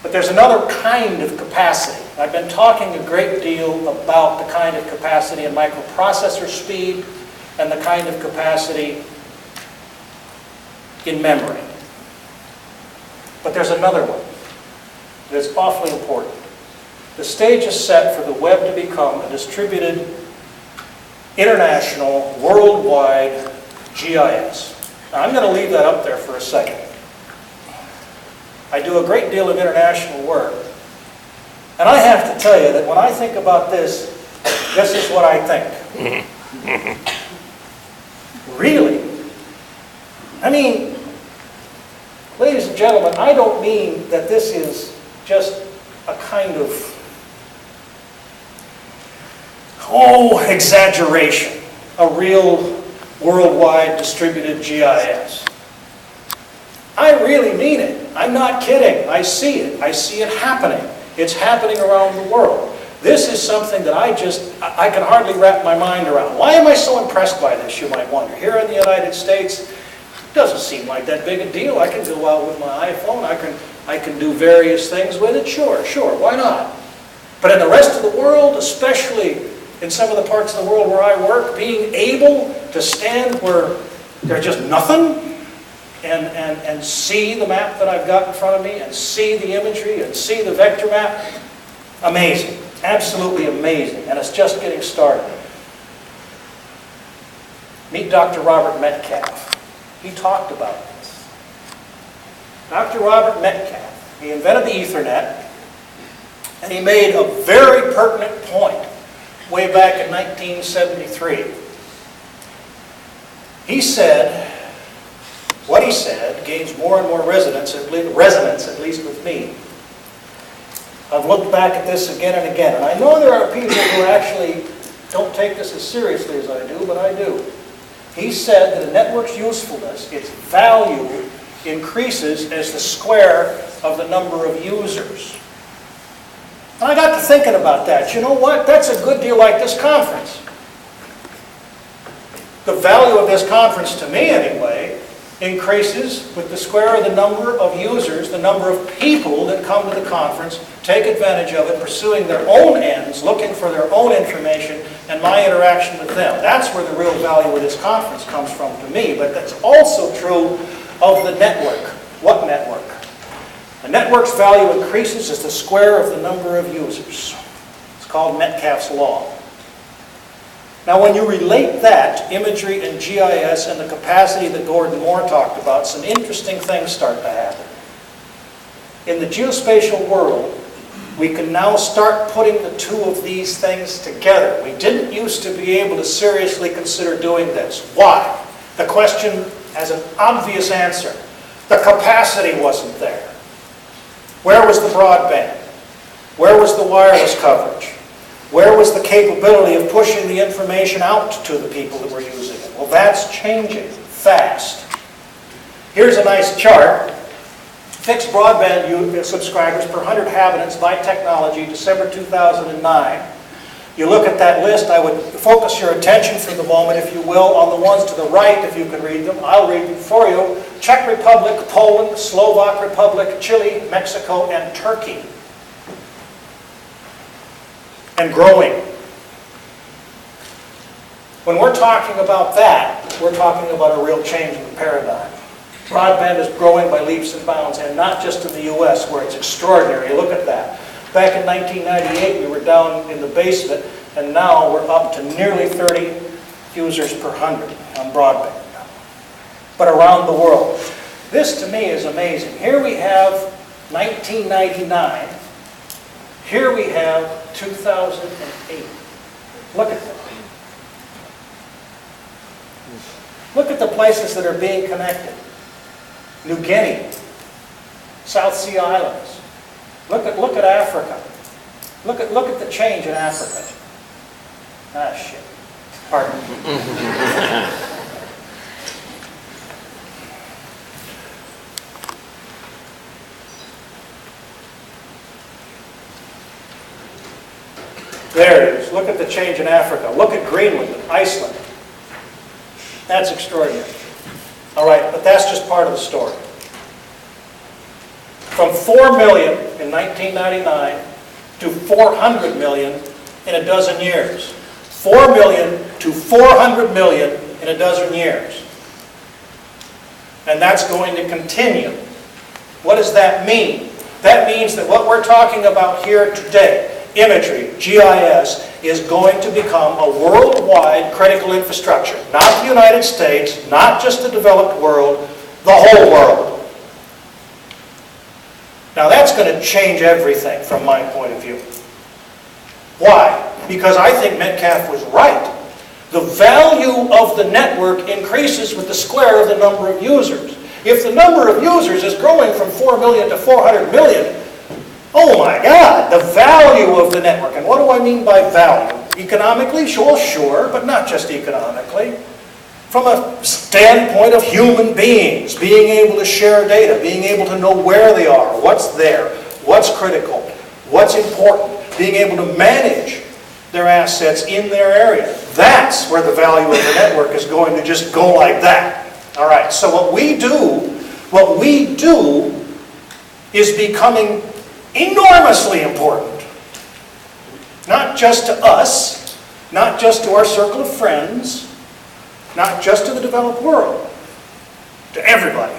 But there's another kind of capacity. I've been talking a great deal about the kind of capacity in microprocessor speed and the kind of capacity in memory. But there's another one that's awfully important. The stage is set for the web to become a distributed, international, worldwide GIS. Now, I'm going to leave that up there for a second. I do a great deal of international work, and I have to tell you that when I think about this, this is what I think. Really? I mean, ladies and gentlemen, I don't mean that this is just a kind of, exaggeration, a real worldwide distributed GIS. I really mean it. I'm not kidding. I see it. I see it happening. It's happening around the world. This is something that I can hardly wrap my mind around. Why am I so impressed by this, you might wonder? Here in the United States, it doesn't seem like that big a deal. I can go out with my iPhone. I can do various things with it. Sure, why not? But in the rest of the world, especially in some of the parts of the world where I work, being able to stand where there's just nothing and see the map that I've got in front of me and see the imagery and see the vector map, amazing. Absolutely amazing. And it's just getting started. Meet Dr. Robert Metcalfe. He talked about this. Dr. Robert Metcalfe, he invented the Ethernet, and he made a very pertinent point way back in 1973. He said, what he said gains more and more resonance, at least with me. I've looked back at this again and again, and I know there are people who actually don't take this as seriously as I do, but I do. He said that a network's usefulness, its value, increases as the square of the number of users. And I got to thinking about that. You know what? That's a good deal like this conference. The value of this conference, to me anyway, increases with the square of the number of users, the number of people that come to the conference, take advantage of it, pursuing their own ends, looking for their own information, and my interaction with them. That's where the real value of this conference comes from to me, but that's also true of the network. What network? A network's value increases as the square of the number of users. It's called Metcalfe's law. Now, when you relate that, imagery and GIS and the capacity that Gordon Moore talked about, some interesting things start to happen. In the geospatial world, we can now start putting the two of these things together. We didn't used to be able to seriously consider doing this. Why? The question has an obvious answer. The capacity wasn't there. Where was the broadband? Where was the wireless coverage? Where was the capability of pushing the information out to the people that were using it? Well, that's changing fast. Here's a nice chart. Fixed broadband subscribers per 100 inhabitants by technology, December 2009. You look at that list, I would focus your attention for the moment, if you will, on the ones to the right, if you can read them. I'll read them for you. Czech Republic, Poland, Slovak Republic, Chile, Mexico, and Turkey. And growing. When we're talking about that, we're talking about a real change in the paradigm. Broadband is growing by leaps and bounds, and not just in the US, where it's extraordinary. Look at that. Back in 1998, we were down in the basement, and now we're up to nearly 30 users per 100 on broadband. But around the world. This, to me, is amazing. Here we have 1999. Here we have 2008. Look at that. Look at the places that are being connected. New Guinea, South Sea Islands. Look at Africa. Look at the change in Africa. Ah, shit. Pardon me. There it is. Look at the change in Africa. Look at Greenland, Iceland. That's extraordinary. All right, but that's just part of the story. from 4 million in 1999 to 400 million in a dozen years. 4 million to 400 million in a dozen years. And that's going to continue. What does that mean? That means that what we're talking about here today, imagery, GIS, is going to become a worldwide critical infrastructure. Not the United States, not just the developed world, the whole world. Now that's going to change everything from my point of view. Why? Because I think Metcalfe was right. The value of the network increases with the square of the number of users. If the number of users is growing from 4 million to 400 million, oh my God, the value of the network. And what do I mean by value? Economically, sure, but not just economically. From a standpoint of human beings, being able to share data, being able to know where they are, what's there, what's critical, what's important, being able to manage their assets in their area. That's where the value of the network is going to just go like that. All right, so what we do is becoming enormously important. Not just to us, not just to our circle of friends, not just to the developed world, to everybody.